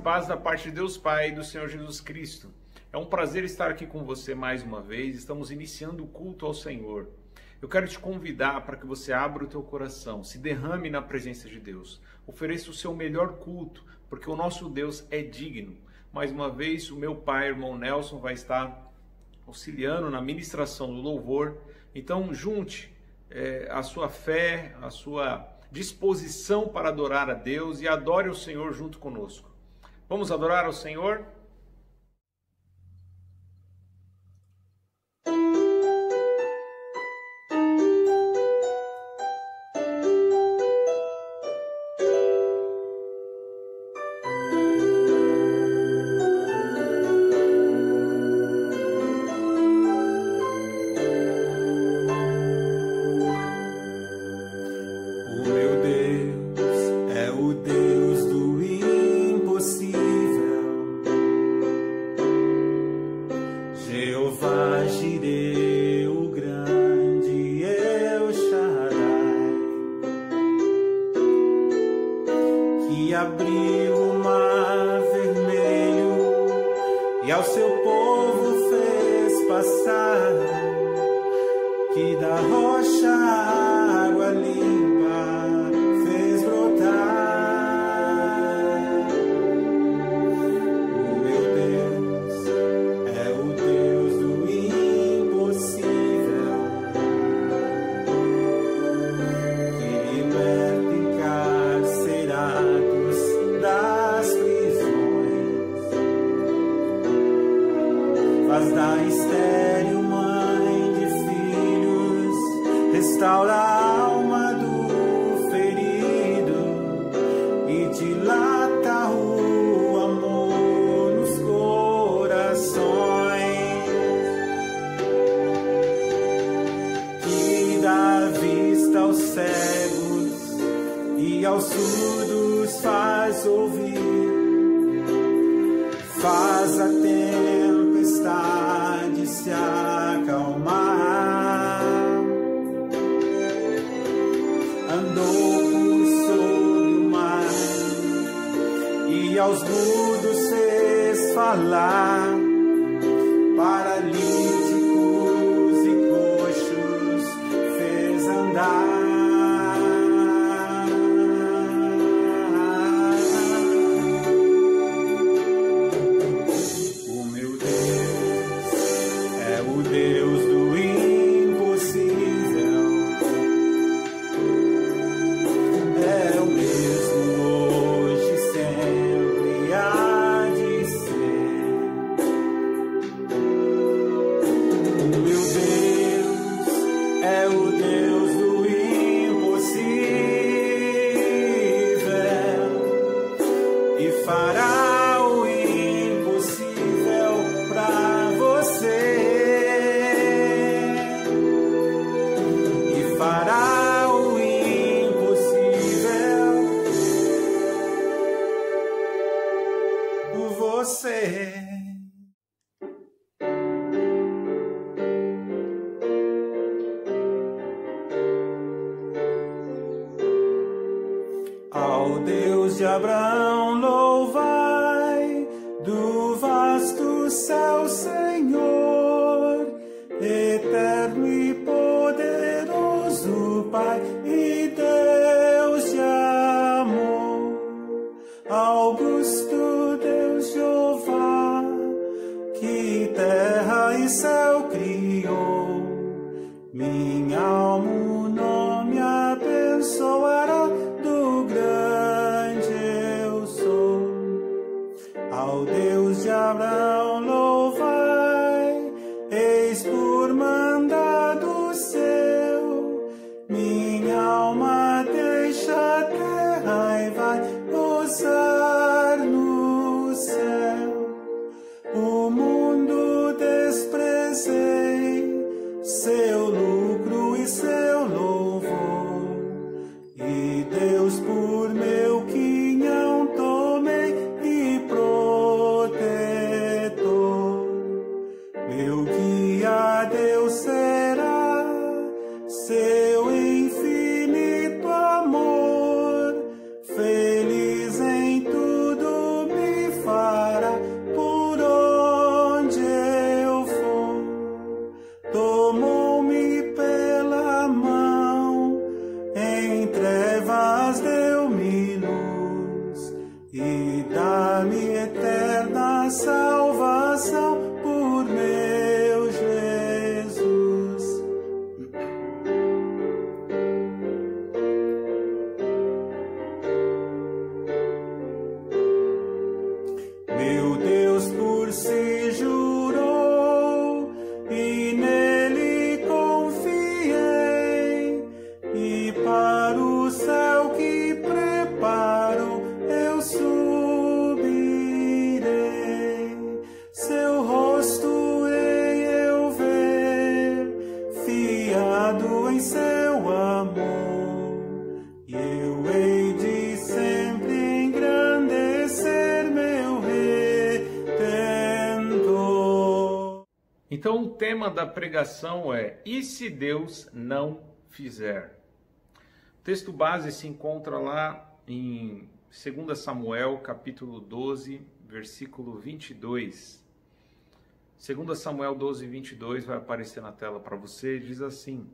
paz da parte de Deus Pai e do Senhor Jesus Cristo. É um prazer estar aqui com você mais uma vez. Estamos iniciando o culto ao Senhor. Eu quero te convidar para que você abra o teu coração, se derrame na presença de Deus. Ofereça o seu melhor culto, porque o nosso Deus é digno. Mais uma vez, o meu pai, irmão Nelson, vai estar auxiliando na ministração do louvor. Então, junte a sua fé, a sua disposição para adorar a Deus e adore o Senhor junto conosco. Vamos adorar ao Senhor? Ao Deus de Abraão louvai, do vasto céu, Senhor, eterno e poderoso Pai e Deus de amor. Augusto Deus Jeová, que terra e céu criou, minha alma o nome abençoará. Ao Deus de Abraão louvai, eis por mandado seu, minha alma deixa a terra e vai gozar no céu. O mundo desprezei, seu lucro e seu louvor, e Deus por meu quinhão tomei e protetor. a salvação por meu Jesus. Meu Deus por si jurou e nele confiei, e para o céu que preparou eu subirei. Seu rosto hei eu ver, fiado em seu amor, e eu hei de sempre engrandecer meu Redentor. Então o tema da pregação é: e se Deus não fizer? O texto base se encontra lá em 2 Samuel, capítulo 12, versículo 22. 2 Samuel 12, 22 vai aparecer na tela para você, diz assim: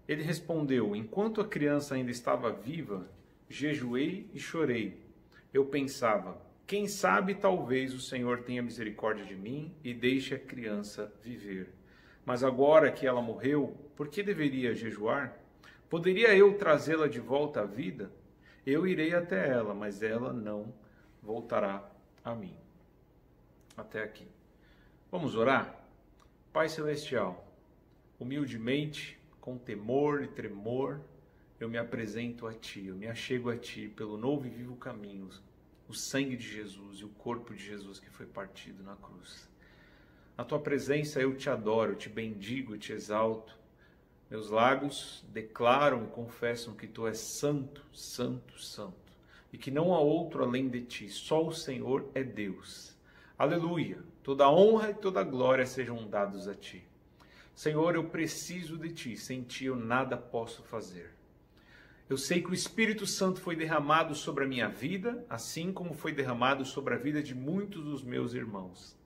Ele respondeu: enquanto a criança ainda estava viva, jejuei e chorei. Eu pensava: quem sabe talvez o Senhor tenha misericórdia de mim e deixe a criança viver. Mas agora que ela morreu, por que deveria jejuar? Poderia eu trazê-la de volta à vida? Eu irei até ela, mas ela não voltará a mim. Até aqui. Vamos orar? Pai Celestial, humildemente, com temor e tremor, eu me apresento a Ti, eu me achego a Ti pelo novo e vivo caminho, o sangue de Jesus e o corpo de Jesus que foi partido na cruz. Na Tua presença eu Te adoro, eu Te bendigo, eu Te exalto. Meus lábios declaram e confessam que Tu és santo, santo, santo, e que não há outro além de Ti, só o Senhor é Deus. Aleluia! Toda honra e toda glória sejam dados a Ti. Senhor, eu preciso de Ti, sem Ti eu nada posso fazer. Eu sei que o Espírito Santo foi derramado sobre a minha vida, assim como foi derramado sobre a vida de muitos dos meus irmãos.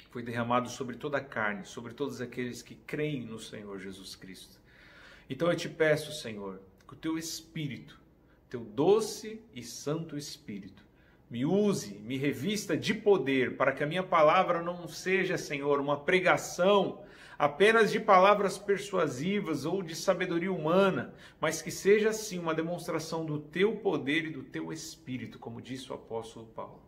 Foi derramado sobre toda a carne, sobre todos aqueles que creem no Senhor Jesus Cristo. Então eu te peço, Senhor, que o Teu Espírito, Teu doce e santo Espírito, me use, me revista de poder, para que a minha palavra não seja, Senhor, uma pregação apenas de palavras persuasivas ou de sabedoria humana, mas que seja, sim, uma demonstração do Teu poder e do Teu Espírito, como disse o apóstolo Paulo.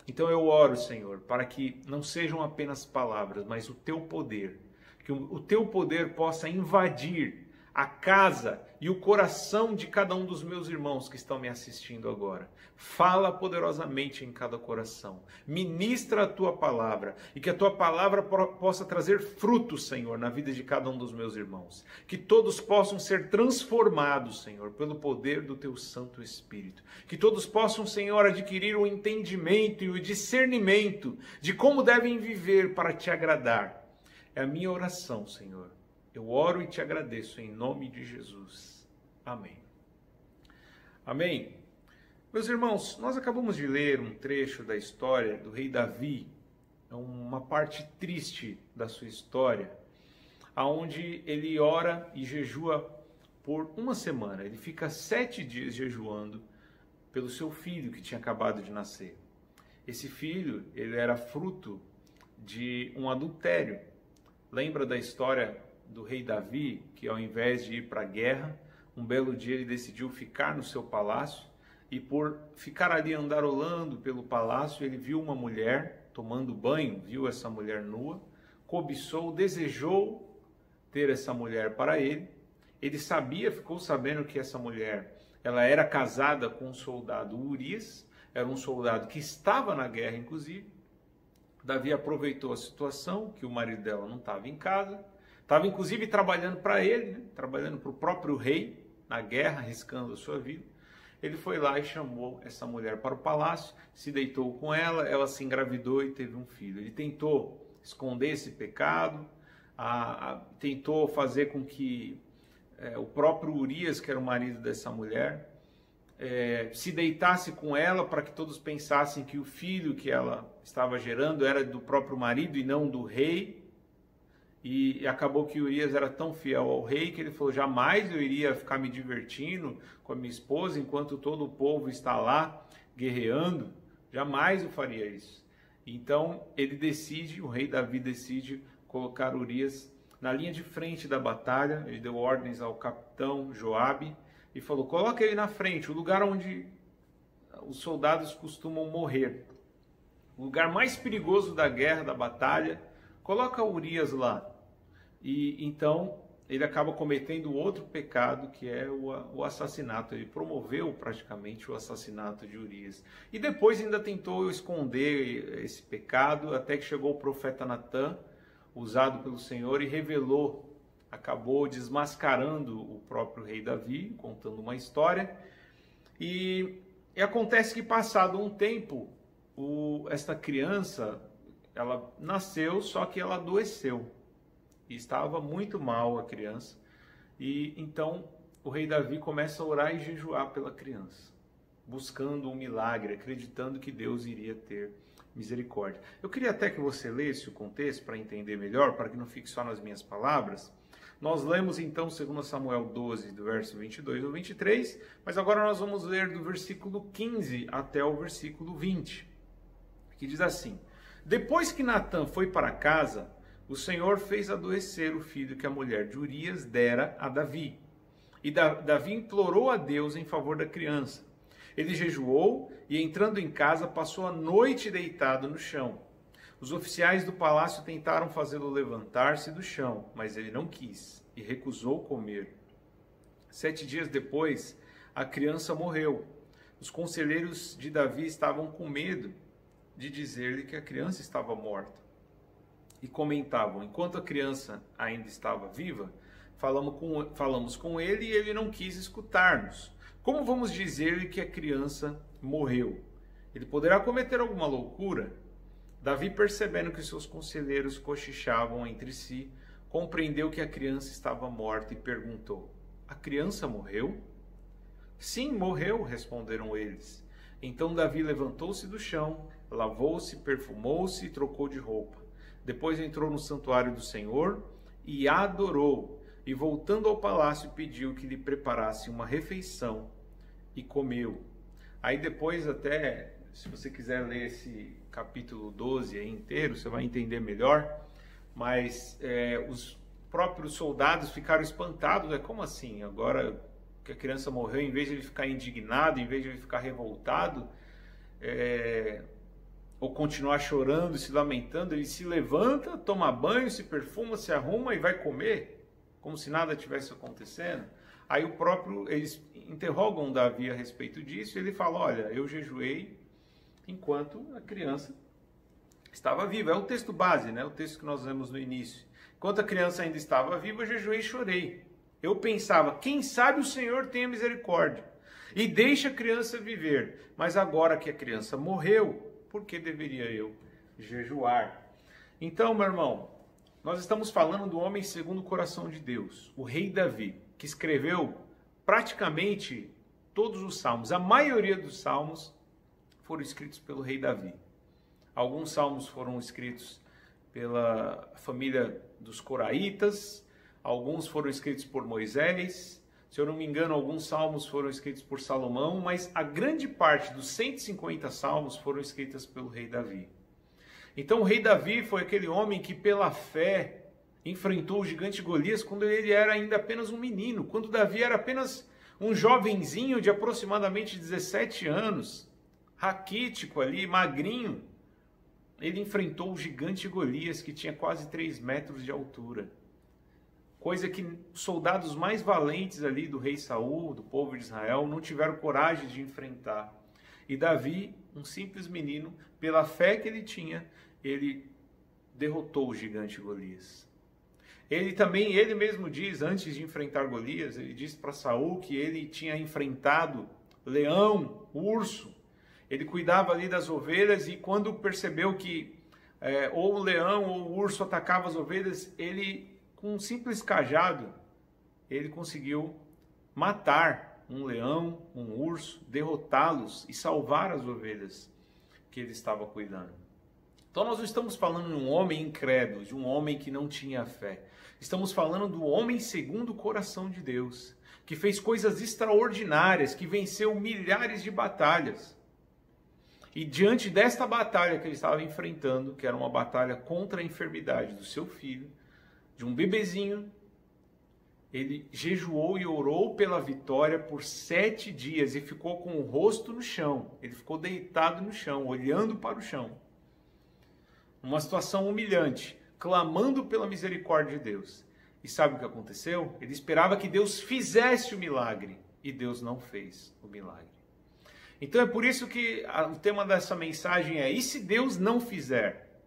Então eu oro, Senhor, para que não sejam apenas palavras, mas o Teu poder, que o Teu poder possa invadir a casa e o coração de cada um dos meus irmãos que estão me assistindo agora. Fala poderosamente em cada coração. Ministra a Tua palavra e que a Tua palavra possa trazer frutos, Senhor, na vida de cada um dos meus irmãos. Que todos possam ser transformados, Senhor, pelo poder do Teu Santo Espírito. Que todos possam, Senhor, adquirir o entendimento e o discernimento de como devem viver para Te agradar. É a minha oração, Senhor. Eu oro e Te agradeço em nome de Jesus. Amém. Amém. Meus irmãos, nós acabamos de ler um trecho da história do rei Davi, uma parte triste da sua história, onde ele ora e jejua por uma semana. Ele fica 7 dias jejuando pelo seu filho que tinha acabado de nascer. Esse filho, ele era fruto de um adultério. Lembra da história do rei Davi, que ao invés de ir para a guerra, um belo dia ele decidiu ficar no seu palácio, e por ficar ali andarolando pelo palácio, ele viu uma mulher tomando banho, viu essa mulher nua, cobiçou, desejou ter essa mulher para ele. Ele ficou sabendo que essa mulher, ela era casada com um soldado Urias, era um soldado que estava na guerra, inclusive. Davi aproveitou a situação, que o marido dela não estava em casa, estava inclusive trabalhando para ele, trabalhando para o próprio rei, na guerra, arriscando a sua vida. Ele foi lá e chamou essa mulher para o palácio, se deitou com ela, ela se engravidou e teve um filho. Ele tentou esconder esse pecado, tentou fazer com que o próprio Urias, que era o marido dessa mulher, se deitasse com ela para que todos pensassem que o filho que ela estava gerando era do próprio marido e não do rei. E acabou que Urias era tão fiel ao rei que ele falou: jamais eu iria ficar me divertindo com a minha esposa enquanto todo o povo está lá guerreando, jamais eu faria isso. Então o rei Davi decide colocar Urias na linha de frente da batalha. Ele deu ordens ao capitão Joabe e falou: coloca ele na frente, o lugar onde os soldados costumam morrer, o lugar mais perigoso da guerra, da batalha, coloca Urias lá. E então ele acaba cometendo outro pecado, que é o assassinato. Ele promoveu praticamente o assassinato de Urias. E depois ainda tentou esconder esse pecado, até que chegou o profeta Natã, usado pelo Senhor, e revelou, acabou desmascarando o próprio rei Davi, contando uma história. E acontece que, passado um tempo, esta criança, ela nasceu, só que ela adoeceu. E estava muito mal a criança. E então o rei Davi começa a orar e jejuar pela criança, buscando um milagre, acreditando que Deus iria ter misericórdia. Eu queria até que você lesse o contexto para entender melhor, para que não fique só nas minhas palavras. Nós lemos então 2 Samuel 12, do verso 22 ao 23, mas agora nós vamos ler do versículo 15 até o versículo 20, que diz assim: Depois que Natã foi para casa, o Senhor fez adoecer o filho que a mulher de Urias dera a Davi. E Davi implorou a Deus em favor da criança. Ele jejuou e, entrando em casa, passou a noite deitado no chão. Os oficiais do palácio tentaram fazê-lo levantar-se do chão, mas ele não quis e recusou comer. 7 dias depois, a criança morreu. Os conselheiros de Davi estavam com medo de dizer-lhe que a criança estava morta. E comentavam: enquanto a criança ainda estava viva, falamos com ele e ele não quis escutar-nos. Como vamos dizer-lhe que a criança morreu? Ele poderá cometer alguma loucura? Davi, percebendo que seus conselheiros cochichavam entre si, compreendeu que a criança estava morta e perguntou: a criança morreu? Sim, morreu, responderam eles. Então Davi levantou-se do chão, lavou-se, perfumou-se e trocou de roupa. Depois entrou no santuário do Senhor e adorou, e voltando ao palácio pediu que lhe preparasse uma refeição e comeu. Aí depois, até, se você quiser ler esse capítulo 12 aí inteiro, você vai entender melhor, mas os próprios soldados ficaram espantados. Como assim? Agora que a criança morreu, em vez de ele ficar indignado, em vez de ele ficar revoltado, ou continuar chorando, se lamentando, ele se levanta, toma banho, se perfuma, se arruma e vai comer, como se nada tivesse acontecendo. Aí eles interrogam Davi a respeito disso, e ele fala: olha, eu jejuei enquanto a criança estava viva. É o texto base, né? O texto que nós lemos no início. Enquanto a criança ainda estava viva, eu jejuei e chorei. Eu pensava: quem sabe o Senhor tenha misericórdia e deixa a criança viver. Mas agora que a criança morreu, por que deveria eu jejuar? Então, meu irmão, nós estamos falando do homem segundo o coração de Deus, o rei Davi, que escreveu praticamente todos os salmos. A maioria dos salmos foram escritos pelo rei Davi. Alguns salmos foram escritos pela família dos coraitas, alguns foram escritos por Moisés. Se eu não me engano, alguns salmos foram escritos por Salomão, mas a grande parte dos 150 salmos foram escritos pelo rei Davi. Então o rei Davi foi aquele homem que pela fé enfrentou o gigante Golias quando ele era ainda apenas um menino, quando Davi era apenas um jovenzinho de aproximadamente 17 anos, raquítico ali, magrinho. Ele enfrentou o gigante Golias, que tinha quase 3 metros de altura. Coisa que os soldados mais valentes ali do rei Saul, do povo de Israel, não tiveram coragem de enfrentar. E Davi, um simples menino, pela fé que ele tinha, ele derrotou o gigante Golias. Ele mesmo diz, antes de enfrentar Golias, ele disse para Saul que ele tinha enfrentado leão, urso. Ele cuidava ali das ovelhas e quando percebeu que ou o leão ou o urso atacava as ovelhas, ele, com um simples cajado, ele conseguiu matar um leão, um urso, derrotá-los e salvar as ovelhas que ele estava cuidando. Então nós não estamos falando de um homem incrédulo, de um homem que não tinha fé. Estamos falando do homem segundo o coração de Deus, que fez coisas extraordinárias, que venceu milhares de batalhas. E diante desta batalha que ele estava enfrentando, que era uma batalha contra a enfermidade do seu filho, de um bebezinho, ele jejuou e orou pela vitória por 7 dias e ficou com o rosto no chão. Ele ficou deitado no chão, olhando para o chão. Uma situação humilhante, clamando pela misericórdia de Deus. E sabe o que aconteceu? Ele esperava que Deus fizesse o milagre e Deus não fez o milagre. Então é por isso que o tema dessa mensagem é: e se Deus não fizer?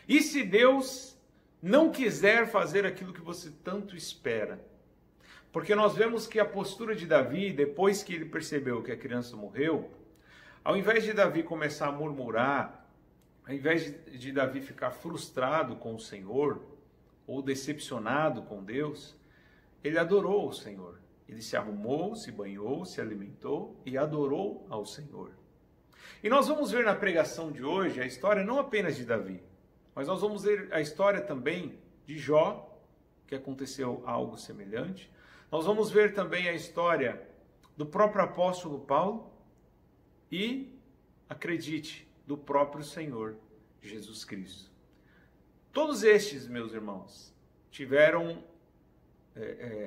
E se Deus não quiser fazer aquilo que você tanto espera? Porque nós vemos que a postura de Davi, depois que ele percebeu que a criança morreu, ao invés de Davi começar a murmurar, ao invés de Davi ficar frustrado com o Senhor, ou decepcionado com Deus, ele adorou o Senhor. Ele se arrumou, se banhou, se alimentou e adorou ao Senhor. E nós vamos ver na pregação de hoje a história não apenas de Davi, mas nós vamos ver a história também de Jó, que aconteceu algo semelhante. Nós vamos ver também a história do próprio apóstolo Paulo e, acredite, do próprio Senhor Jesus Cristo. Todos estes, meus irmãos, tiveram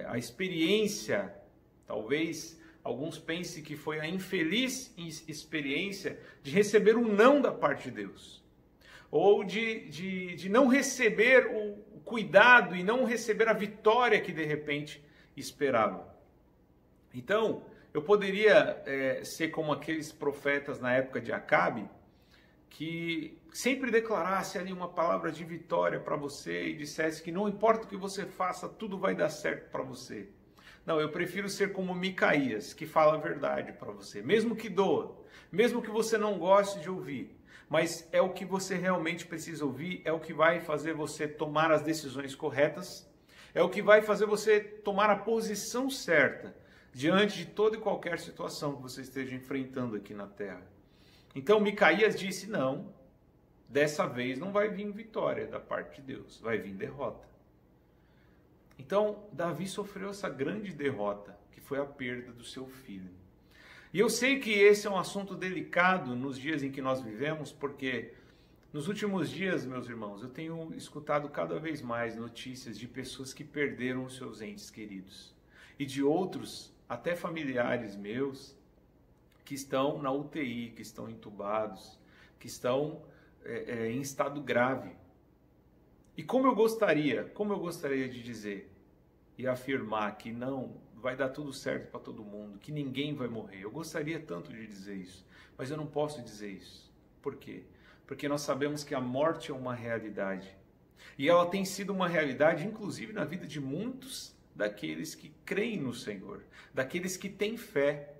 a experiência, talvez alguns pensem que foi a infeliz experiência de receber um não da parte de Deus. Ou de não receber o cuidado e não receber a vitória que de repente esperava. Então, eu poderia ser como aqueles profetas na época de Acabe, que sempre declarasse ali uma palavra de vitória para você e dissesse que não importa o que você faça, tudo vai dar certo para você. Não, eu prefiro ser como Micaías, que fala a verdade para você, mesmo que doa, mesmo que você não goste de ouvir, mas é o que você realmente precisa ouvir, é o que vai fazer você tomar as decisões corretas, é o que vai fazer você tomar a posição certa diante de toda e qualquer situação que você esteja enfrentando aqui na terra. Então Micaías disse: não, dessa vez não vai vir vitória da parte de Deus, vai vir derrota. Então Davi sofreu essa grande derrota, que foi a perda do seu filho. E eu sei que esse é um assunto delicado nos dias em que nós vivemos, porque nos últimos dias, meus irmãos, eu tenho escutado cada vez mais notícias de pessoas que perderam os seus entes queridos. E de outros, até familiares meus, que estão na UTI, que estão entubados, que estão em estado grave. E como eu gostaria de dizer e afirmar que não, vai dar tudo certo para todo mundo, que ninguém vai morrer. Eu gostaria tanto de dizer isso, mas eu não posso dizer isso. Por quê? Porque nós sabemos que a morte é uma realidade. E ela tem sido uma realidade, inclusive, na vida de muitos daqueles que creem no Senhor, daqueles que têm fé.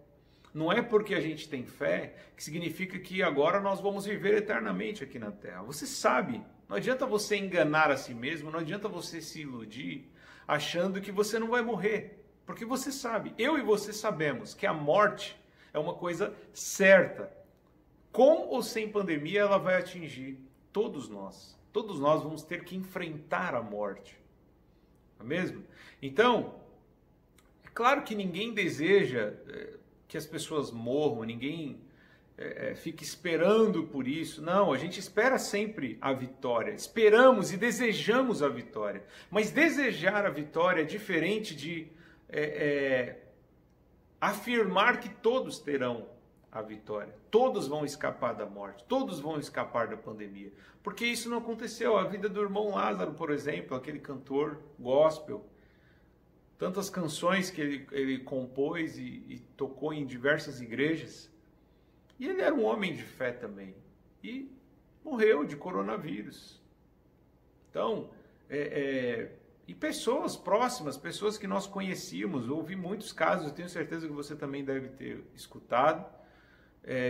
Não é porque a gente tem fé que significa que agora nós vamos viver eternamente aqui na terra. Você sabe, não adianta você enganar a si mesmo, não adianta você se iludir achando que você não vai morrer. Porque você sabe, eu e você sabemos que a morte é uma coisa certa. Com ou sem pandemia, ela vai atingir todos nós. Todos nós vamos ter que enfrentar a morte. Não é mesmo? Então, é claro que ninguém deseja que as pessoas morram, ninguém fica esperando por isso. Não, a gente espera sempre a vitória. Esperamos e desejamos a vitória. Mas desejar a vitória é diferente de afirmar que todos terão a vitória. Todos vão escapar da morte. Todos vão escapar da pandemia. Porque isso não aconteceu. A vida do irmão Lázaro, por exemplo, aquele cantor gospel, tantas canções que ele compôs e tocou em diversas igrejas. E ele era um homem de fé também. E morreu de coronavírus. Então, e pessoas próximas, pessoas que nós conhecíamos, eu ouvi muitos casos, eu tenho certeza que você também deve ter escutado,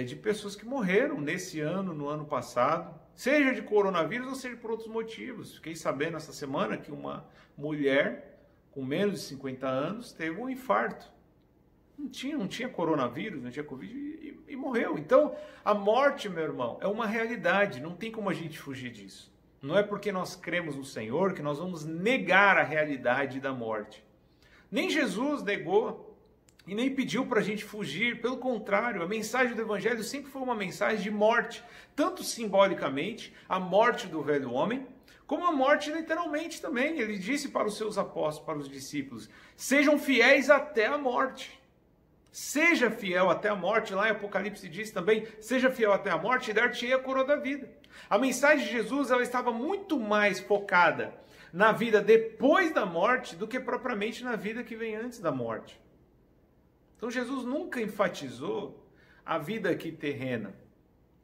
de pessoas que morreram nesse ano, no ano passado, seja de coronavírus ou seja por outros motivos. Fiquei sabendo essa semana que uma mulher com menos de 50 anos teve um infarto. Não tinha coronavírus, não tinha Covid e morreu. Então, a morte, meu irmão, é uma realidade, não tem como a gente fugir disso. Não é porque nós cremos no Senhor que nós vamos negar a realidade da morte. Nem Jesus negou. e nem pediu para a gente fugir. Pelo contrário, a mensagem do Evangelho sempre foi uma mensagem de morte, tanto simbolicamente, a morte do velho homem, como a morte literalmente também. Ele disse para os seus apóstolos, para os discípulos, sejam fiéis até a morte. Seja fiel até a morte, lá em Apocalipse diz também, seja fiel até a morte e dar-te-ei a coroa da vida. A mensagem de Jesus, ela estava muito mais focada na vida depois da morte do que propriamente na vida que vem antes da morte. Então Jesus nunca enfatizou a vida aqui terrena.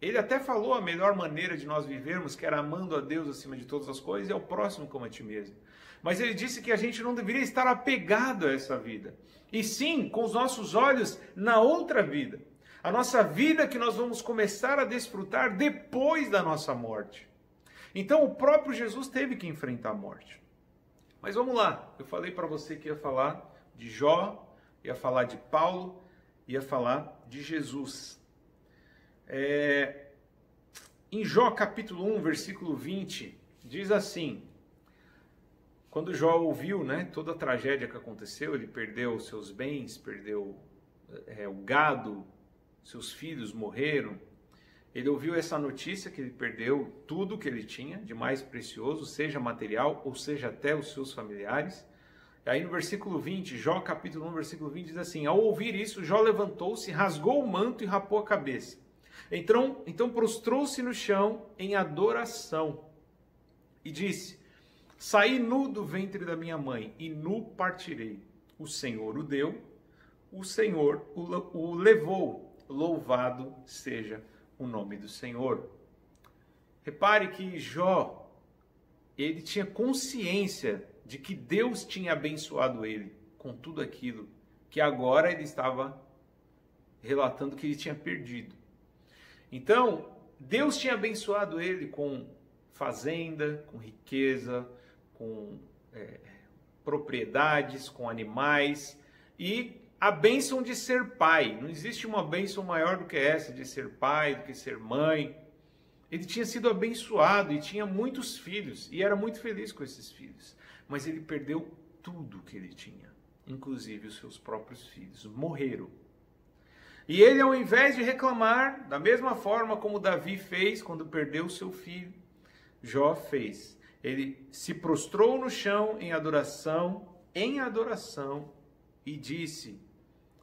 Ele até falou a melhor maneira de nós vivermos, que era amando a Deus acima de todas as coisas e ao próximo como a ti mesmo. Mas ele disse que a gente não deveria estar apegado a essa vida, e sim com os nossos olhos na outra vida. A nossa vida que nós vamos começar a desfrutar depois da nossa morte. Então o próprio Jesus teve que enfrentar a morte. Mas vamos lá, eu falei para você que ia falar de Jó, ia falar de Paulo, ia falar de Jesus. Em Jó capítulo 1, versículo 20, diz assim, quando Jó ouviu, né, toda a tragédia que aconteceu, ele perdeu seus bens, perdeu o gado, seus filhos morreram, ele ouviu essa notícia que ele perdeu tudo que ele tinha de mais precioso, seja material ou seja até os seus familiares. E aí no versículo 20, Jó capítulo 1, versículo 20 diz assim, ao ouvir isso, Jó levantou-se, rasgou o manto e rapou a cabeça. Então prostrou-se no chão em adoração e disse, saí nu do ventre da minha mãe e nu partirei. O Senhor o deu, o Senhor o levou, louvado seja o nome do Senhor. Repare que Jó, ele tinha consciência de que Deus tinha abençoado ele com tudo aquilo que agora ele estava relatando que ele tinha perdido. Então, Deus tinha abençoado ele com fazenda, com riqueza, com propriedades, com animais e a bênção de ser pai. Não existe uma bênção maior do que essa, de ser pai, do que ser mãe. Ele tinha sido abençoado e tinha muitos filhos e era muito feliz com esses filhos. Mas ele perdeu tudo que ele tinha, inclusive os seus próprios filhos. Morreram. E ele, ao invés de reclamar, da mesma forma como Davi fez quando perdeu o seu filho, Jó fez. Ele se prostrou no chão em adoração, e disse,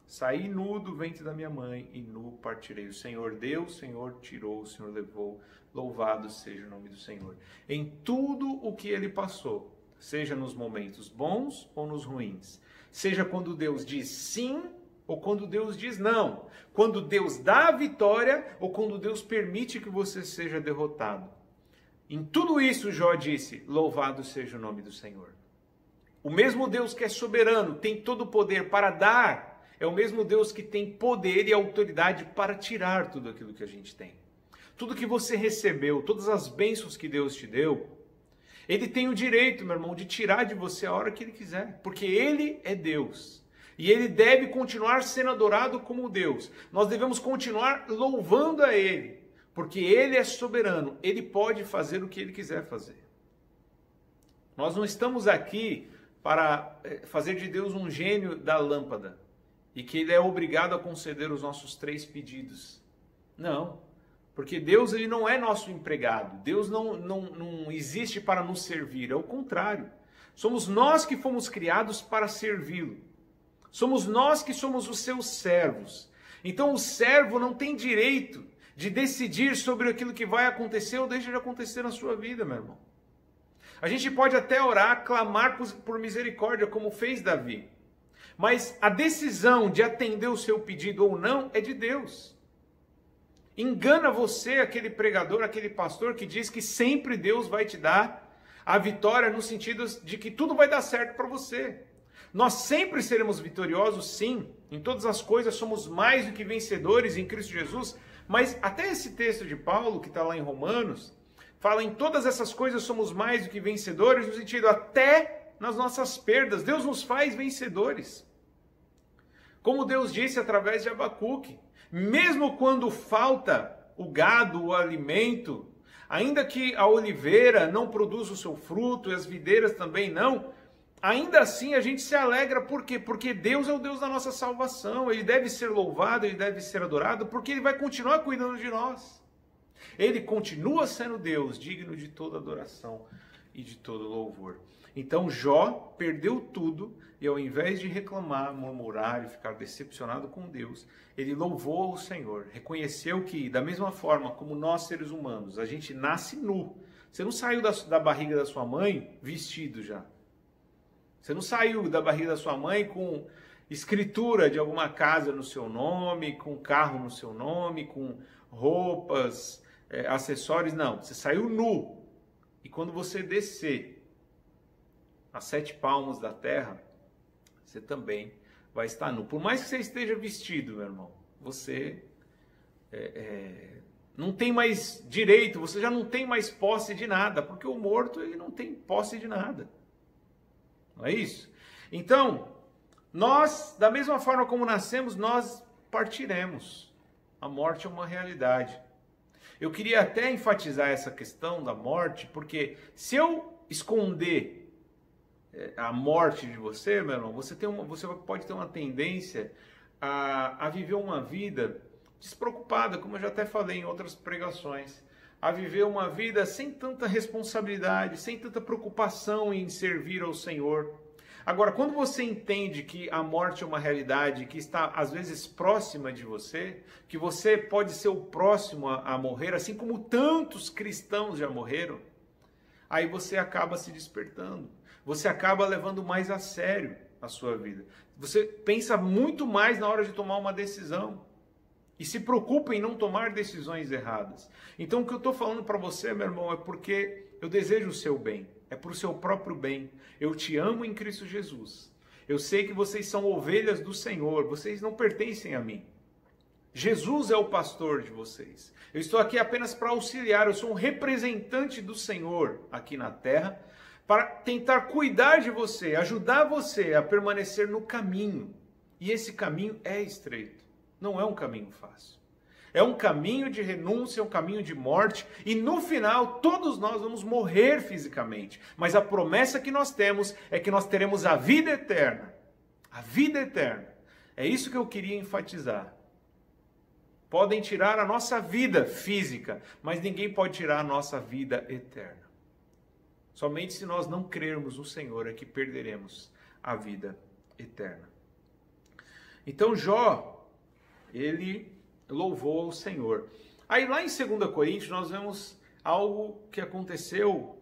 saí nu do ventre da minha mãe e nu partirei. O Senhor deu, o Senhor tirou, o Senhor levou, louvado seja o nome do Senhor. Em tudo o que ele passou, seja nos momentos bons ou nos ruins, seja quando Deus diz sim ou quando Deus diz não, quando Deus dá a vitória ou quando Deus permite que você seja derrotado. Em tudo isso, Jó disse, louvado seja o nome do Senhor. O mesmo Deus que é soberano, tem todo o poder para dar, é o mesmo Deus que tem poder e autoridade para tirar tudo aquilo que a gente tem. Tudo que você recebeu, todas as bênçãos que Deus te deu, Ele tem o direito, meu irmão, de tirar de você a hora que Ele quiser, porque Ele é Deus. E Ele deve continuar sendo adorado como Deus. Nós devemos continuar louvando a Ele, porque Ele é soberano, Ele pode fazer o que Ele quiser fazer. Nós não estamos aqui para fazer de Deus um gênio da lâmpada e que Ele é obrigado a conceder os nossos 3 pedidos. Não, porque Deus ele não é nosso empregado. Deus não existe para nos servir, é o contrário. Somos nós que fomos criados para servi-lo. Somos nós que somos os seus servos. Então o servo não tem direito de decidir sobre aquilo que vai acontecer ou deixa de acontecer na sua vida, meu irmão. A gente pode até orar, clamar por misericórdia, como fez Davi. Mas a decisão de atender o seu pedido ou não é de Deus. Engana você aquele pregador, aquele pastor que diz que sempre Deus vai te dar a vitória no sentido de que tudo vai dar certo para você. Nós sempre seremos vitoriosos, sim. Em todas as coisas somos mais do que vencedores em Cristo Jesus. Mas até esse texto de Paulo, que está lá em Romanos, fala em todas essas coisas somos mais do que vencedores, no sentido até nas nossas perdas. Deus nos faz vencedores. Como Deus disse através de Abacuque, mesmo quando falta o gado, o alimento, ainda que a oliveira não produza o seu fruto e as videiras também não, ainda assim a gente se alegra, por quê? Porque Deus é o Deus da nossa salvação, Ele deve ser louvado, Ele deve ser adorado, porque Ele vai continuar cuidando de nós. Ele continua sendo Deus, digno de toda adoração e de todo louvor. Então Jó perdeu tudo e ao invés de reclamar, murmurar e ficar decepcionado com Deus, ele louvou o Senhor, reconheceu que da mesma forma como nós seres humanos, a gente nasce nu. Você não saiu da barriga da sua mãe vestido já. Você não saiu da barriga da sua mãe com escritura de alguma casa no seu nome, com carro no seu nome, com roupas, acessórios, não. Você saiu nu. E quando você descer a 7 palmos da terra, você também vai estar nu. Por mais que você esteja vestido, meu irmão, você não tem mais direito, você já não tem mais posse de nada, porque o morto ele não tem posse de nada. Não é isso? Então, nós, da mesma forma como nascemos, nós partiremos. A morte é uma realidade. Eu queria até enfatizar essa questão da morte, porque se eu esconder a morte de você, meu irmão, você pode ter uma tendência a viver uma vida despreocupada, como eu já até falei em outras pregações, a viver uma vida sem tanta responsabilidade, sem tanta preocupação em servir ao Senhor. Agora, quando você entende que a morte é uma realidade que está, às vezes, próxima de você, que você pode ser o próximo a morrer, assim como tantos cristãos já morreram, aí você acaba se despertando. Você acaba levando mais a sério a sua vida. Você pensa muito mais na hora de tomar uma decisão. E se preocupa em não tomar decisões erradas. Então o que eu estou falando para você, meu irmão, é porque eu desejo o seu bem. É para o seu próprio bem. Eu te amo em Cristo Jesus. Eu sei que vocês são ovelhas do Senhor. Vocês não pertencem a mim. Jesus é o pastor de vocês. Eu estou aqui apenas para auxiliar. Eu sou um representante do Senhor aqui na terra, para tentar cuidar de você, ajudar você a permanecer no caminho. E esse caminho é estreito, não é um caminho fácil. É um caminho de renúncia, é um caminho de morte, e no final todos nós vamos morrer fisicamente. Mas a promessa que nós temos é que nós teremos a vida eterna. A vida eterna. É isso que eu queria enfatizar. Podem tirar a nossa vida física, mas ninguém pode tirar a nossa vida eterna. Somente se nós não crermos no Senhor é que perderemos a vida eterna. Então Jó, ele louvou o Senhor. Aí lá em 2 Coríntios nós vemos algo que aconteceu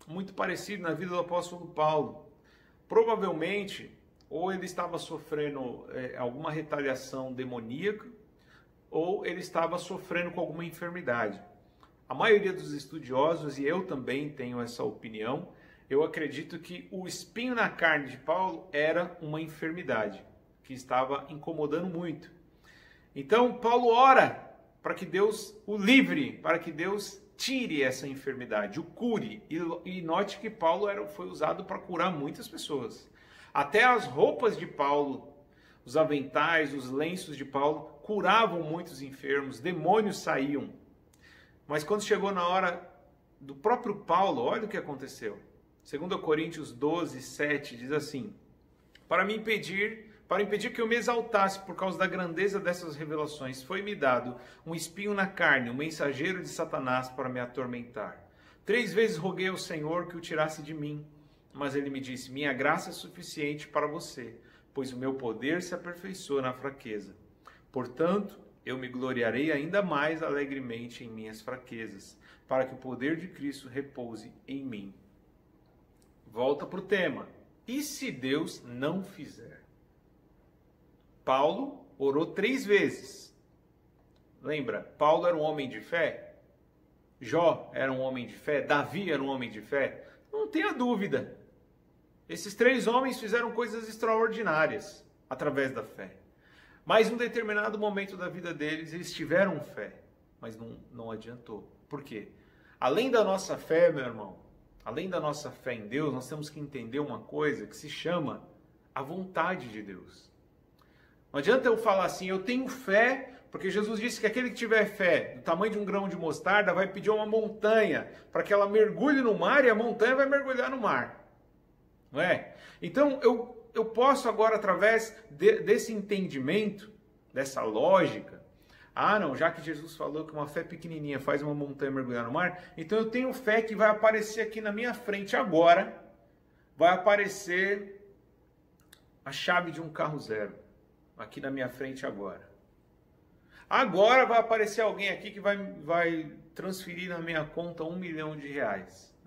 muito parecido na vida do apóstolo Paulo. Provavelmente, ou ele estava sofrendo alguma retaliação demoníaca, ou ele estava sofrendo com alguma enfermidade. A maioria dos estudiosos, e eu também tenho essa opinião, eu acredito que o espinho na carne de Paulo era uma enfermidade que estava incomodando muito. Então Paulo ora para que Deus o livre, para que Deus tire essa enfermidade, o cure. E note que Paulo foi usado para curar muitas pessoas. Até as roupas de Paulo, os aventais, os lenços de Paulo curavam muitos enfermos, demônios saíam. Mas quando chegou na hora do próprio Paulo, olha o que aconteceu. 2 Coríntios 12, 7 diz assim: para impedir que eu me exaltasse por causa da grandeza dessas revelações, foi-me dado um espinho na carne, um mensageiro de Satanás para me atormentar. 3 vezes roguei ao Senhor que o tirasse de mim, mas ele me disse: minha graça é suficiente para você, pois o meu poder se aperfeiçoa na fraqueza. Portanto, eu me gloriarei ainda mais alegremente em minhas fraquezas, para que o poder de Cristo repouse em mim. Volta para o tema. E se Deus não fizer? Paulo orou 3 vezes. Lembra? Paulo era um homem de fé? Jó era um homem de fé? Davi era um homem de fé? Não tenha dúvida. Esses 3 homens fizeram coisas extraordinárias através da fé. Mas em um determinado momento da vida deles, eles tiveram fé, mas não adiantou. Por quê? Além da nossa fé, meu irmão, além da nossa fé em Deus, nós temos que entender uma coisa que se chama a vontade de Deus. Não adianta eu falar assim, eu tenho fé, porque Jesus disse que aquele que tiver fé do tamanho de um grão de mostarda vai pedir uma montanha para que ela mergulhe no mar e a montanha vai mergulhar no mar. não é? Então eu posso agora, através desse entendimento, dessa lógica, não, já que Jesus falou que uma fé pequenininha faz uma montanha mergulhar no mar, então eu tenho fé que vai aparecer aqui na minha frente agora, vai aparecer a chave de um carro zero, aqui na minha frente agora. Agora vai aparecer alguém aqui que vai transferir na minha conta R$1 milhão.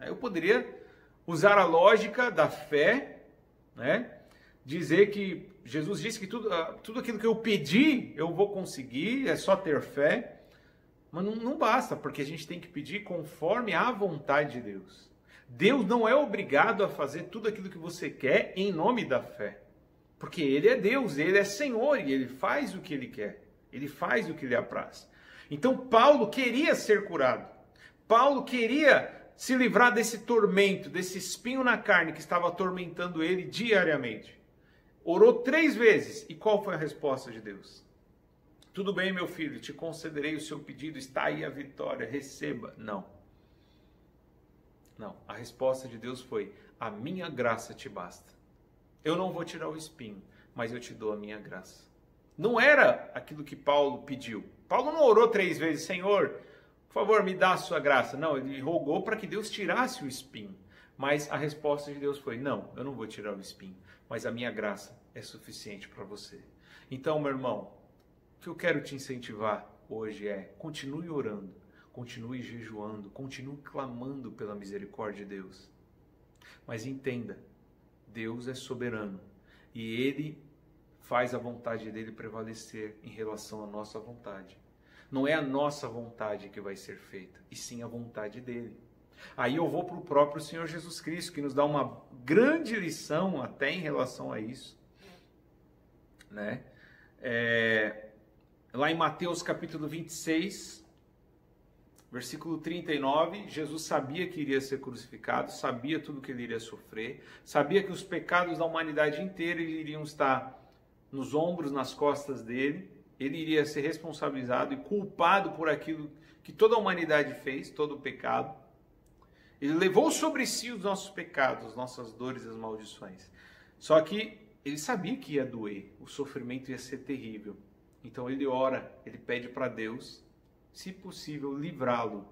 Eu poderia usar a lógica da fé, né? Dizer que Jesus disse que tudo aquilo que eu pedi, eu vou conseguir, é só ter fé. Mas não basta, porque a gente tem que pedir conforme a vontade de Deus. Deus não é obrigado a fazer tudo aquilo que você quer em nome da fé. Porque Ele é Deus, Ele é Senhor e Ele faz o que Ele quer. Ele faz o que lhe apraz. Então Paulo queria ser curado. Paulo queria se livrar desse tormento, desse espinho na carne que estava atormentando ele diariamente. Orou 3 vezes. E qual foi a resposta de Deus? Tudo bem, meu filho, te concederei o seu pedido, está aí a vitória, receba. Não. Não, a resposta de Deus foi: a minha graça te basta. Eu não vou tirar o espinho, mas eu te dou a minha graça. Não era aquilo que Paulo pediu. Paulo não orou 3 vezes: Senhor, por favor, me dá a sua graça. Não, ele rogou para que Deus tirasse o espinho. Mas a resposta de Deus foi: não, eu não vou tirar o espinho, mas a minha graça é suficiente para você. Então, meu irmão, o que eu quero te incentivar hoje é: continue orando, continue jejuando, continue clamando pela misericórdia de Deus. Mas entenda, Deus é soberano e Ele faz a vontade dele prevalecer em relação à nossa vontade. Não é a nossa vontade que vai ser feita, e sim a vontade dele. Aí eu vou para o próprio Senhor Jesus Cristo, que nos dá uma grande lição até em relação a isso, né? Lá em Mateus capítulo 26, versículo 39, Jesus sabia que iria ser crucificado, sabia tudo que ele iria sofrer, sabia que os pecados da humanidade inteira iriam estar nos ombros, nas costas dele. Ele iria ser responsabilizado e culpado por aquilo que toda a humanidade fez, todo o pecado. Ele levou sobre si os nossos pecados, as nossas dores e as maldições. Só que ele sabia que ia doer, o sofrimento ia ser terrível. Então ele ora, ele pede para Deus, se possível, livrá-lo.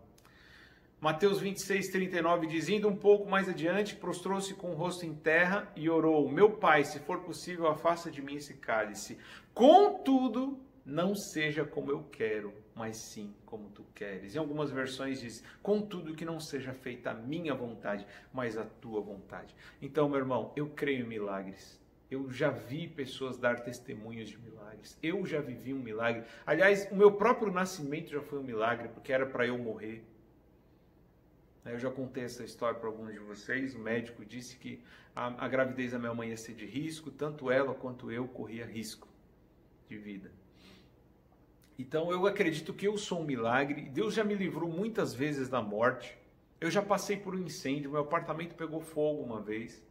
Mateus 26, 39 diz: indo um pouco mais adiante, prostrou-se com o rosto em terra e orou: meu Pai, se for possível, afasta de mim esse cálice. Contudo, não seja como eu quero, mas sim como tu queres. Em algumas versões diz: contudo, que não seja feita a minha vontade, mas a tua vontade. Então, meu irmão, eu creio em milagres. Eu já vi pessoas dar testemunhos de milagres. Eu já vivi um milagre. Aliás, o meu próprio nascimento já foi um milagre, porque era para eu morrer. Eu já contei essa história para alguns de vocês. O médico disse que a gravidez da minha mãe ia ser de risco, tanto ela quanto eu corria risco de vida. Então eu acredito que eu sou um milagre. Deus já me livrou muitas vezes da morte. Eu já passei por um incêndio, meu apartamento pegou fogo uma vez.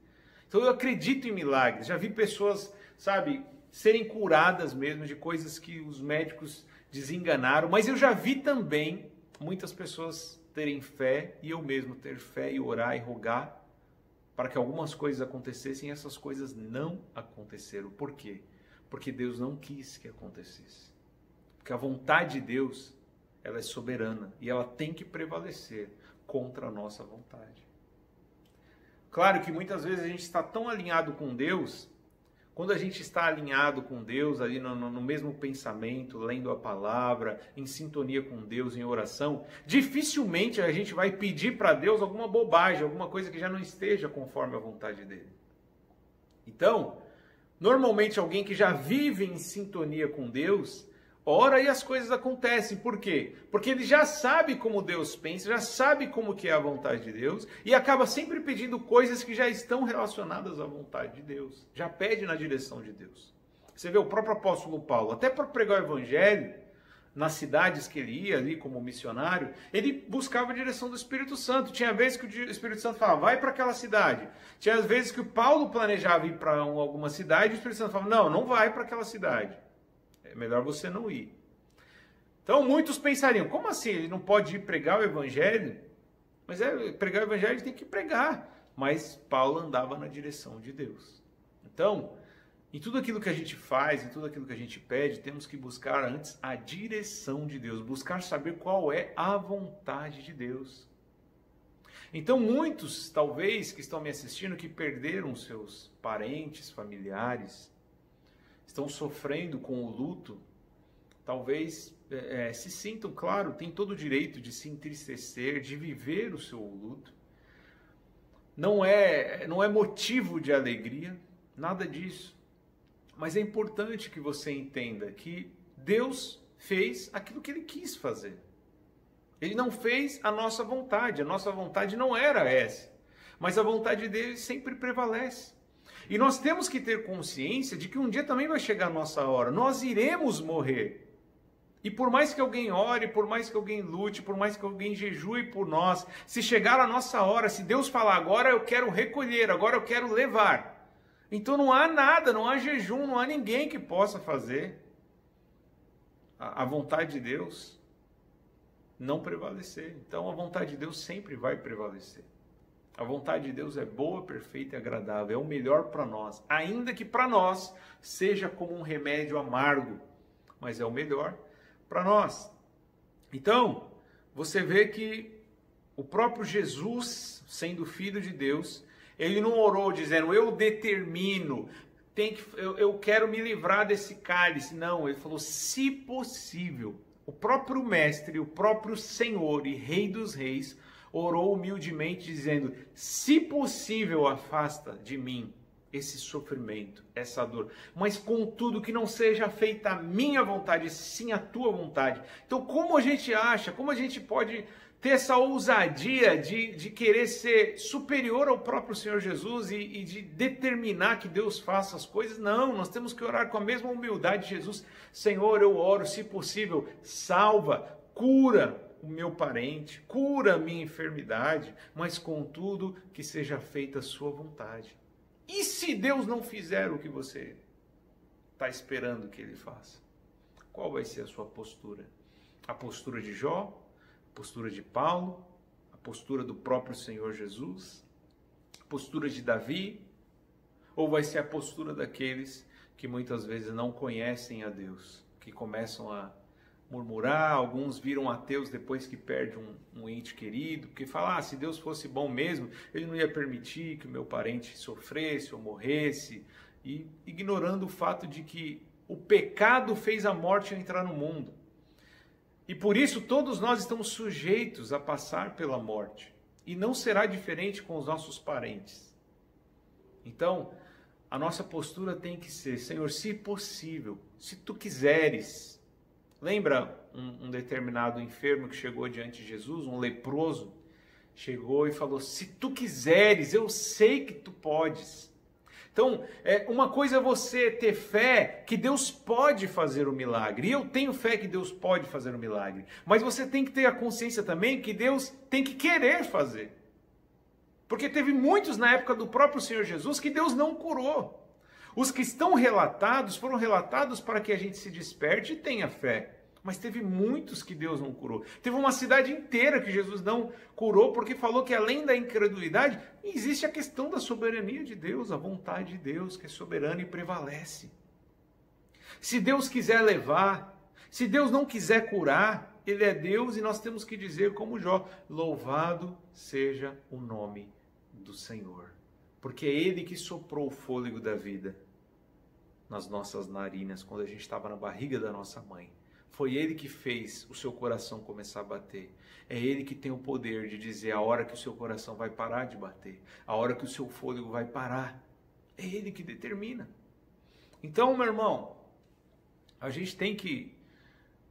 Então eu acredito em milagres. Já vi pessoas, sabe, serem curadas mesmo de coisas que os médicos desenganaram. Mas eu já vi também muitas pessoas terem fé, e eu mesmo ter fé e orar e rogar para que algumas coisas acontecessem, e essas coisas não aconteceram. Por quê? Porque Deus não quis que acontecesse. Porque a vontade de Deus, ela é soberana e ela tem que prevalecer contra a nossa vontade. Claro que muitas vezes a gente está tão alinhado com Deus. Quando a gente está alinhado com Deus, ali no mesmo pensamento, lendo a palavra, em sintonia com Deus, em oração, dificilmente a gente vai pedir para Deus alguma bobagem, alguma coisa que já não esteja conforme a vontade dele. Então, normalmente alguém que já vive em sintonia com Deus, ora e as coisas acontecem. Por quê? Porque ele já sabe como Deus pensa, já sabe como que é a vontade de Deus e acaba sempre pedindo coisas que já estão relacionadas à vontade de Deus. Já pede na direção de Deus. Você vê o próprio apóstolo Paulo, até para pregar o evangelho, nas cidades que ele ia ali como missionário, ele buscava a direção do Espírito Santo. Tinha vezes que o Espírito Santo falava: vai para aquela cidade. Tinha vezes que o Paulo planejava ir para alguma cidade e o Espírito Santo falava: não, não vai para aquela cidade. É melhor você não ir. Então muitos pensariam: como assim? Ele não pode ir pregar o evangelho? Mas pregar o evangelho tem que pregar. mas Paulo andava na direção de Deus. Então, em tudo aquilo que a gente faz, em tudo aquilo que a gente pede, temos que buscar antes a direção de Deus, buscar saber qual é a vontade de Deus. Então, muitos, talvez, que estão me assistindo, que perderam seus parentes, familiares, estão sofrendo com o luto, talvez se sintam, claro, tem todo o direito de se entristecer, de viver o seu luto. Não é motivo de alegria, nada disso. Mas é importante que você entenda que Deus fez aquilo que Ele quis fazer. Ele não fez a nossa vontade não era essa. Mas a vontade dele sempre prevalece. E nós temos que ter consciência de que um dia também vai chegar a nossa hora. Nós iremos morrer. E por mais que alguém ore, por mais que alguém lute, por mais que alguém jejue por nós, se chegar a nossa hora, se Deus falar, agora eu quero recolher, agora eu quero levar, então não há nada, não há jejum, não há ninguém que possa fazer a vontade de Deus não prevalecer. Então a vontade de Deus sempre vai prevalecer. A vontade de Deus é boa, perfeita e agradável, é o melhor para nós, ainda que para nós seja como um remédio amargo, mas é o melhor para nós. Então, você vê que o próprio Jesus, sendo filho de Deus, ele não orou dizendo, eu determino, eu quero me livrar desse cálice. Não, ele falou, se possível. O próprio Mestre, o próprio Senhor e Rei dos Reis, orou humildemente dizendo, se possível, afasta de mim esse sofrimento, essa dor. Mas contudo que não seja feita a minha vontade, sim a tua vontade. Então como a gente pode ter essa ousadia de querer ser superior ao próprio Senhor Jesus e de determinar que Deus faça as coisas? Não, nós temos que orar com a mesma humildade de Jesus. Senhor, eu oro, se possível, salva, cura o meu parente, cura a minha enfermidade, mas contudo que seja feita a sua vontade. E se Deus não fizer o que você está esperando que Ele faça? Qual vai ser a sua postura? A postura de Jó? A postura de Paulo? A postura do próprio Senhor Jesus? A postura de Davi? Ou vai ser a postura daqueles que muitas vezes não conhecem a Deus, que começam a murmurar, alguns viram ateus depois que perde um ente querido, porque falam, se Deus fosse bom mesmo, Ele não ia permitir que o meu parente sofresse ou morresse, e ignorando o fato de que o pecado fez a morte entrar no mundo. E por isso todos nós estamos sujeitos a passar pela morte, e não será diferente com os nossos parentes. Então, a nossa postura tem que ser, Senhor, se possível, se Tu quiseres. Lembra um determinado enfermo que chegou diante de Jesus, um leproso, chegou e falou, se tu quiseres, eu sei que tu podes. Então, uma coisa é você ter fé que Deus pode fazer o milagre, e eu tenho fé que Deus pode fazer o milagre, mas você tem que ter a consciência também que Deus tem que querer fazer. Porque teve muitos na época do próprio Senhor Jesus que Deus não curou. Os que estão relatados, foram relatados para que a gente se desperte e tenha fé. Mas teve muitos que Deus não curou. Teve uma cidade inteira que Jesus não curou, porque falou que além da incredulidade, existe a questão da soberania de Deus, a vontade de Deus, que é soberana e prevalece. Se Deus quiser levar, se Deus não quiser curar, Ele é Deus e nós temos que dizer como Jó, louvado seja o nome do Senhor. Porque é Ele que soprou o fôlego da vida nas nossas narinas, quando a gente estava na barriga da nossa mãe. Foi Ele que fez o seu coração começar a bater. É Ele que tem o poder de dizer a hora que o seu coração vai parar de bater, a hora que o seu fôlego vai parar. É Ele que determina. Então, meu irmão, a gente tem que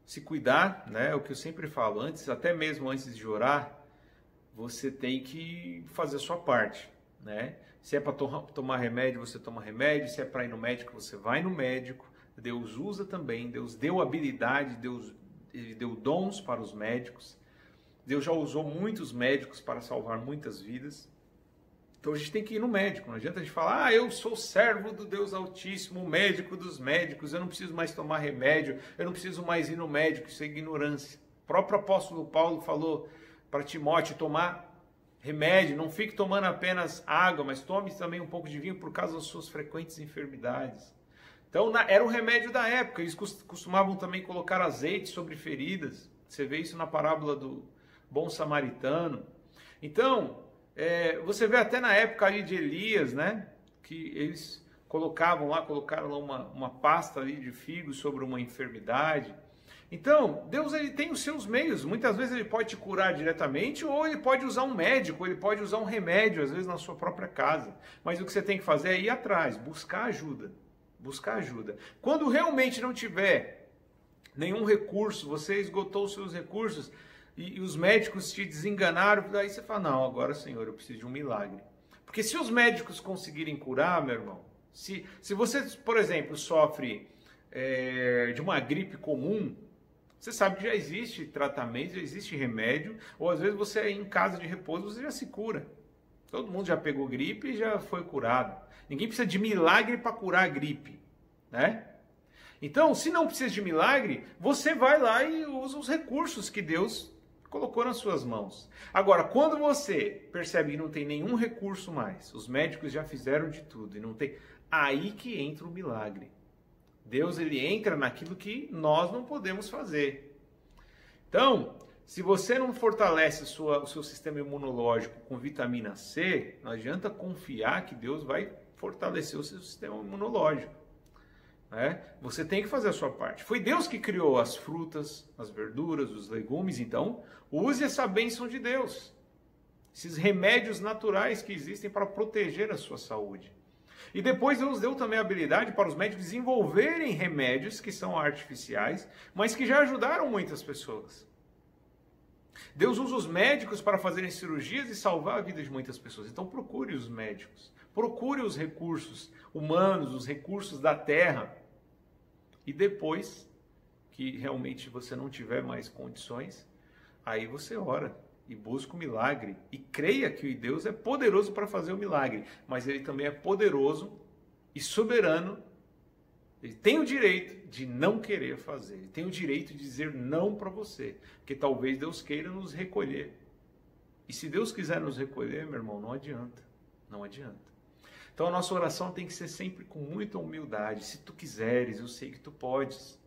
se cuidar, né? O que eu sempre falo, até mesmo antes de orar, você tem que fazer a sua parte, né? Se é para tomar remédio, você toma remédio. Se é para ir no médico, você vai no médico. Deus usa também, Deus deu habilidade, Deus deu dons para os médicos. Deus já usou muitos médicos para salvar muitas vidas. Então a gente tem que ir no médico. Não adianta a gente falar, eu sou servo do Deus Altíssimo, médico dos médicos, eu não preciso mais tomar remédio, eu não preciso mais ir no médico, isso é ignorância. O próprio apóstolo Paulo falou para Timóteo tomar remédio, não fique tomando apenas água, mas tome também um pouco de vinho por causa das suas frequentes enfermidades. Então, era o remédio da época. Eles costumavam também colocar azeite sobre feridas. Você vê isso na parábola do bom samaritano. Então, você vê até na época ali de Elias, né? Que eles colocaram lá uma pasta ali de figo sobre uma enfermidade. Então, Deus ele tem os seus meios. Muitas vezes ele pode te curar diretamente, ou ele pode usar um médico, ou ele pode usar um remédio, às vezes na sua própria casa. Mas o que você tem que fazer é ir atrás, buscar ajuda. Buscar ajuda. Quando realmente não tiver nenhum recurso, você esgotou os seus recursos e os médicos te desenganaram, daí você fala, não, agora, Senhor, eu preciso de um milagre. Porque se os médicos conseguirem curar, meu irmão, se você, por exemplo, sofre de uma gripe comum, você sabe que já existe tratamento, já existe remédio, ou às vezes você em casa de repouso, você já se cura. Todo mundo já pegou gripe e já foi curado. Ninguém precisa de milagre para curar a gripe, né? Então, se não precisa de milagre, você vai lá e usa os recursos que Deus colocou nas suas mãos. Agora, quando você percebe que não tem nenhum recurso mais, os médicos já fizeram de tudo e não tem, aí que entra o milagre. Deus ele entra naquilo que nós não podemos fazer. Então, se você não fortalece o seu sistema imunológico com vitamina C, não adianta confiar que Deus vai fortalecer o seu sistema imunológico. Né? Você tem que fazer a sua parte. Foi Deus que criou as frutas, as verduras, os legumes, então use essa bênção de Deus. Esses remédios naturais que existem para proteger a sua saúde. E depois Deus deu também a habilidade para os médicos desenvolverem remédios que são artificiais, mas que já ajudaram muitas pessoas. Deus usa os médicos para fazerem cirurgias e salvar a vida de muitas pessoas. Então procure os médicos, procure os recursos humanos, os recursos da terra. E depois que realmente você não tiver mais condições, aí você ora e busca o milagre. E creia que Deus é poderoso para fazer o milagre, mas Ele também é poderoso e soberano. Ele tem o direito de não querer fazer. Ele tem o direito de dizer não para você. Porque talvez Deus queira nos recolher. E se Deus quiser nos recolher, meu irmão, não adianta. Não adianta. Então a nossa oração tem que ser sempre com muita humildade. Se tu quiseres, eu sei que tu podes.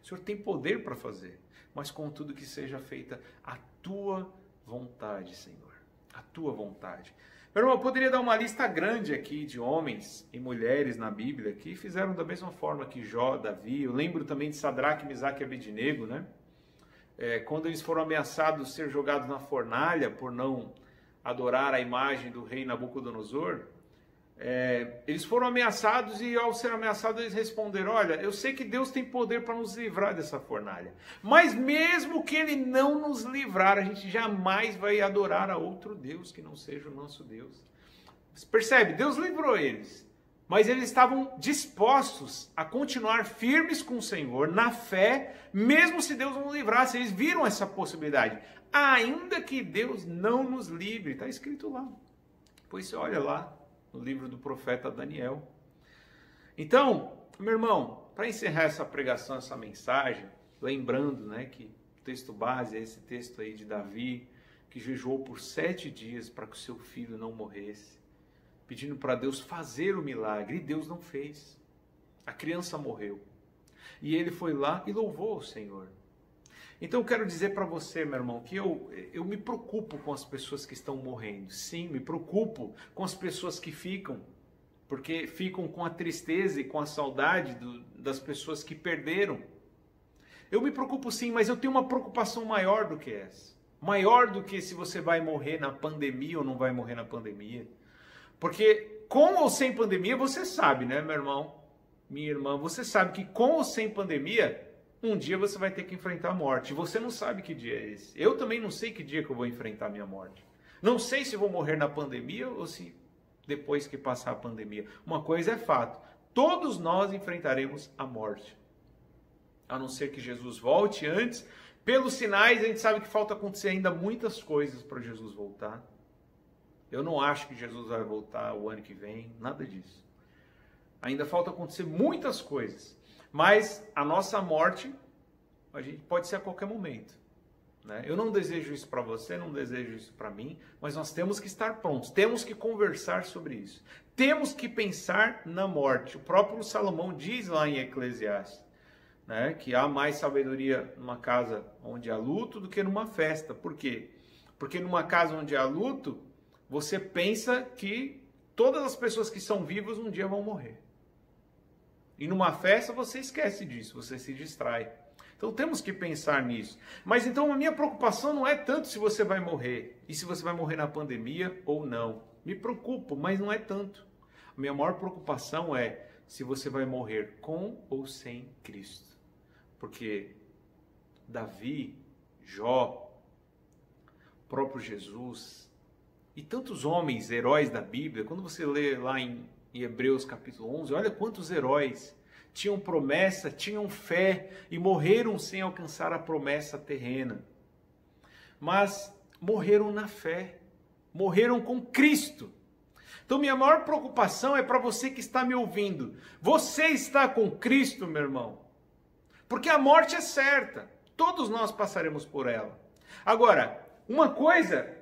O Senhor tem poder para fazer. Mas contudo que seja feita a tua vontade, Senhor. A tua vontade. Meu irmão, eu poderia dar uma lista grande aqui de homens e mulheres na Bíblia que fizeram da mesma forma que Jó, Davi. Eu lembro também de Sadraque, Mesaque e Abednego, né? Quando eles foram ameaçados de ser jogados na fornalha por não adorar a imagem do rei Nabucodonosor, eles foram ameaçados e ao ser ameaçados eles responderam, olha, eu sei que Deus tem poder para nos livrar dessa fornalha, mas mesmo que Ele não nos livrar, a gente jamais vai adorar a outro Deus que não seja o nosso Deus. Você percebe? Deus livrou eles, mas eles estavam dispostos a continuar firmes com o Senhor, na fé, mesmo se Deus não livrasse. Eles viram essa possibilidade, ainda que Deus não nos livre, está escrito lá. Depois você olha lá no livro do profeta Daniel. Então, meu irmão, para encerrar essa pregação, essa mensagem, lembrando, né, que o texto base é esse texto aí de Davi, que jejuou por 7 dias para que o seu filho não morresse, pedindo para Deus fazer o milagre, e Deus não fez. A criança morreu. E ele foi lá e louvou o Senhor. Então eu quero dizer para você, meu irmão, que eu me preocupo com as pessoas que estão morrendo. Sim, me preocupo com as pessoas que ficam, porque ficam com a tristeza e com a saudade das pessoas que perderam. Eu me preocupo sim, mas eu tenho uma preocupação maior do que essa. Maior do que se você vai morrer na pandemia ou não vai morrer na pandemia. Porque com ou sem pandemia, você sabe, né, meu irmão, minha irmã, você sabe que com ou sem pandemia, um dia você vai ter que enfrentar a morte. Você não sabe que dia é esse. Eu também não sei que dia que eu vou enfrentar a minha morte. Não sei se vou morrer na pandemia ou se depois que passar a pandemia. Uma coisa é fato. Todos nós enfrentaremos a morte. A não ser que Jesus volte antes. Pelos sinais, a gente sabe que falta acontecer ainda muitas coisas para Jesus voltar. Eu não acho que Jesus vai voltar o ano que vem. Nada disso. Ainda falta acontecer muitas coisas. Mas a nossa morte, a gente pode ser a qualquer momento. né? Eu não desejo isso para você, não desejo isso para mim, mas nós temos que estar prontos, temos que conversar sobre isso. Temos que pensar na morte. O próprio Salomão diz lá em Eclesiastes, né, que há mais sabedoria numa casa onde há luto do que numa festa. Por quê? Porque numa casa onde há luto, você pensa que todas as pessoas que são vivas um dia vão morrer. E numa festa você esquece disso, você se distrai. Então temos que pensar nisso. Mas então a minha preocupação não é tanto se você vai morrer, e se você vai morrer na pandemia ou não. Me preocupo, mas não é tanto. A minha maior preocupação é se você vai morrer com ou sem Cristo. Porque Davi, Jó, próprio Jesus e tantos homens, heróis da Bíblia, quando você lê lá em Hebreus capítulo 11, olha quantos heróis tinham promessa, tinham fé e morreram sem alcançar a promessa terrena. Mas morreram na fé, morreram com Cristo. Então minha maior preocupação é para você que está me ouvindo. Você está com Cristo, meu irmão? Porque a morte é certa, todos nós passaremos por ela. Agora, uma coisa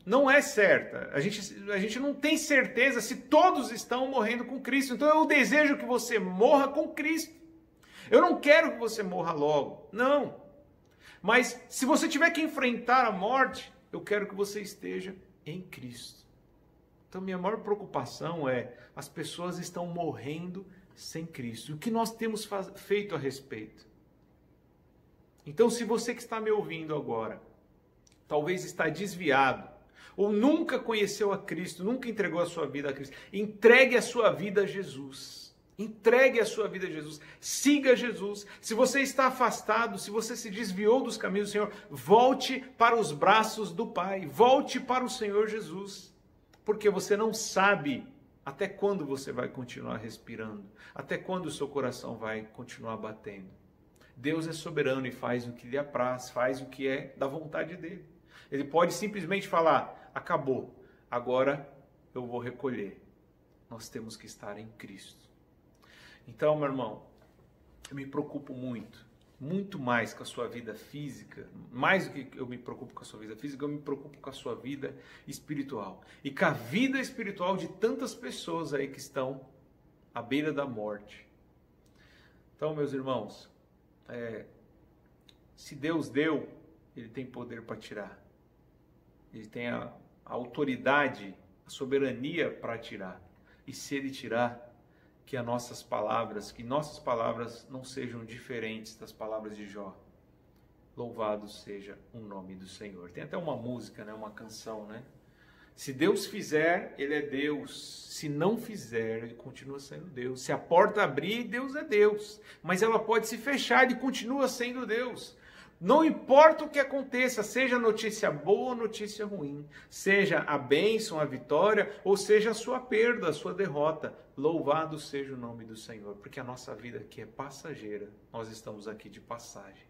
não é certa, a gente não tem certeza se todos estão morrendo com Cristo. Então eu desejo que você morra com Cristo. Eu não quero que você morra logo, não. Mas se você tiver que enfrentar a morte, eu quero que você esteja em Cristo. Então minha maior preocupação é, as pessoas estão morrendo sem Cristo. O que nós temos feito a respeito? Então se você que está me ouvindo agora, talvez está desviado, ou nunca conheceu a Cristo, nunca entregou a sua vida a Cristo, entregue a sua vida a Jesus. Entregue a sua vida a Jesus. Siga Jesus. Se você está afastado, se você se desviou dos caminhos do Senhor, volte para os braços do Pai. Volte para o Senhor Jesus. Porque você não sabe até quando você vai continuar respirando, até quando o seu coração vai continuar batendo. Deus é soberano e faz o que lhe apraz, faz o que é da vontade dele. Ele pode simplesmente falar, acabou, agora eu vou recolher. Nós temos que estar em Cristo. Então, meu irmão, eu me preocupo muito mais com a sua vida física, mais do que eu me preocupo com a sua vida física, eu me preocupo com a sua vida espiritual. E com a vida espiritual de tantas pessoas aí que estão à beira da morte. Então, meus irmãos, se Deus deu, Ele tem poder para tirar. Ele tem a autoridade, a soberania para tirar. E se Ele tirar, que nossas palavras não sejam diferentes das palavras de Jó. Louvado seja o nome do Senhor. Tem até uma música, né? Uma canção, né? Se Deus fizer, Ele é Deus. Se não fizer, Ele continua sendo Deus. Se a porta abrir, Deus é Deus. Mas ela pode se fechar, Ele continua sendo Deus. Não importa o que aconteça, seja notícia boa ou notícia ruim, seja a bênção, a vitória, ou seja a sua perda, a sua derrota, louvado seja o nome do Senhor, porque a nossa vida aqui é passageira, nós estamos aqui de passagem,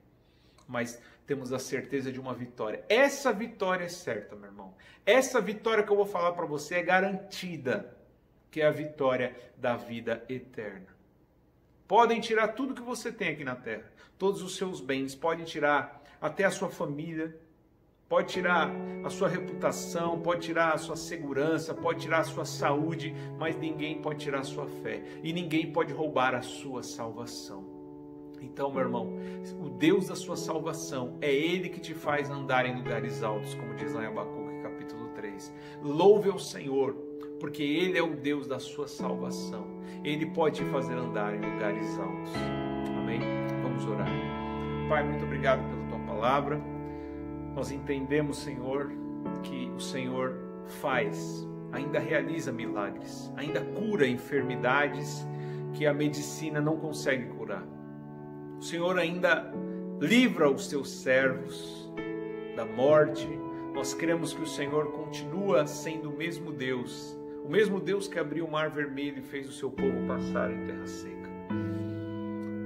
mas temos a certeza de uma vitória. Essa vitória é certa, meu irmão, essa vitória que eu vou falar para você é garantida, que é a vitória da vida eterna. Podem tirar tudo que você tem aqui na terra, todos os seus bens, podem tirar até a sua família, pode tirar a sua reputação, pode tirar a sua segurança, pode tirar a sua saúde, mas ninguém pode tirar a sua fé e ninguém pode roubar a sua salvação. Então, meu irmão, o Deus da sua salvação é Ele que te faz andar em lugares altos, como diz lá em Abacuque capítulo 3. Louve ao Senhor, porque Ele é o Deus da sua salvação. Ele pode te fazer andar em lugares altos. Amém? Vamos orar. Pai, muito obrigado pela Tua palavra. Nós entendemos, Senhor, que o Senhor faz, ainda realiza milagres, ainda cura enfermidades que a medicina não consegue curar. O Senhor ainda livra os Teus servos da morte. Nós cremos que o Senhor continua sendo o mesmo Deus que abriu o mar vermelho e fez o seu povo passar em terra seca.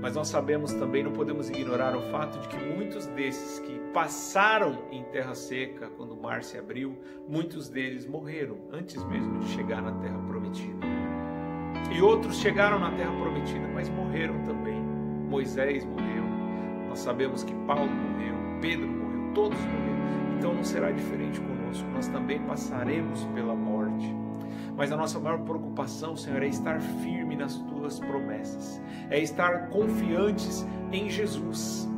Mas nós sabemos também, não podemos ignorar o fato de que muitos desses que passaram em terra seca, quando o mar se abriu, muitos deles morreram antes mesmo de chegar na terra prometida. E outros chegaram na terra prometida, mas morreram também. Moisés morreu, nós sabemos que Paulo morreu, Pedro morreu, todos morreram. Então não será diferente conosco, nós também passaremos pela morte. Mas a nossa maior preocupação, Senhor, é estar firme nas tuas promessas, é estar confiantes em Jesus.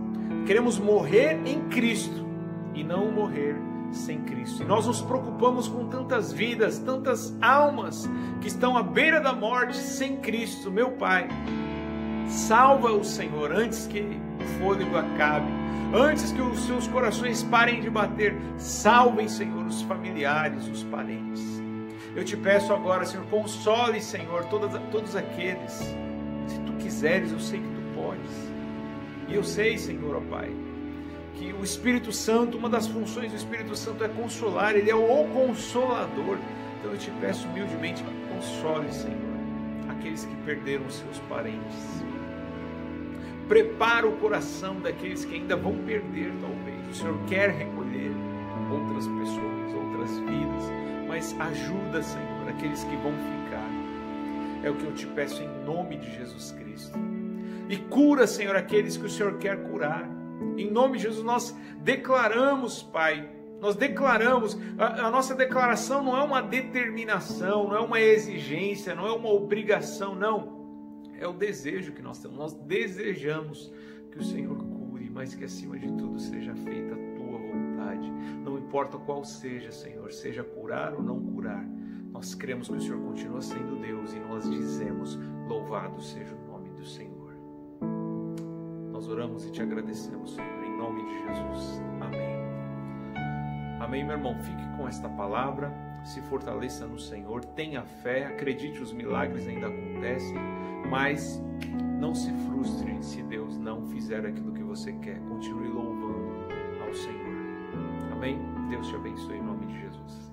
Queremos morrer em Cristo e não morrer sem Cristo. E nós nos preocupamos com tantas vidas, tantas almas que estão à beira da morte sem Cristo. Meu Pai, salva o Senhor antes que o fôlego acabe, antes que os seus corações parem de bater. Salvem, Senhor, os familiares, os parentes. Eu te peço agora, Senhor, console, Senhor, todos aqueles. Se tu quiseres, eu sei que tu podes. E eu sei, Senhor, ó Pai, que o Espírito Santo, uma das funções do Espírito Santo é consolar, ele é o Consolador. Então eu te peço humildemente, console, Senhor, aqueles que perderam os seus parentes. Prepara o coração daqueles que ainda vão perder, talvez. O Senhor quer recolher outras pessoas, outras vidas, mas ajuda, Senhor, aqueles que vão ficar. É o que eu te peço em nome de Jesus Cristo. E cura, Senhor, aqueles que o Senhor quer curar. Em nome de Jesus nós declaramos, Pai, nós declaramos, a nossa declaração não é uma determinação, não é uma exigência, não é uma obrigação, não. É o desejo que nós temos. Nós desejamos que o Senhor cure, mas que acima de tudo seja feita a tua vontade. Não importa qual seja, Senhor, seja curar ou não curar. Nós cremos que o Senhor continua sendo Deus e nós dizemos, louvado seja o nome do Senhor. Nós oramos e te agradecemos, Senhor, em nome de Jesus. Amém. Amém, meu irmão. Fique com esta palavra, se fortaleça no Senhor, tenha fé, acredite, os milagres ainda acontecem, mas não se frustre se Deus não fizer aquilo que você quer. Continue louvando ao Senhor. Amém? Deus te abençoe em nome de Jesus.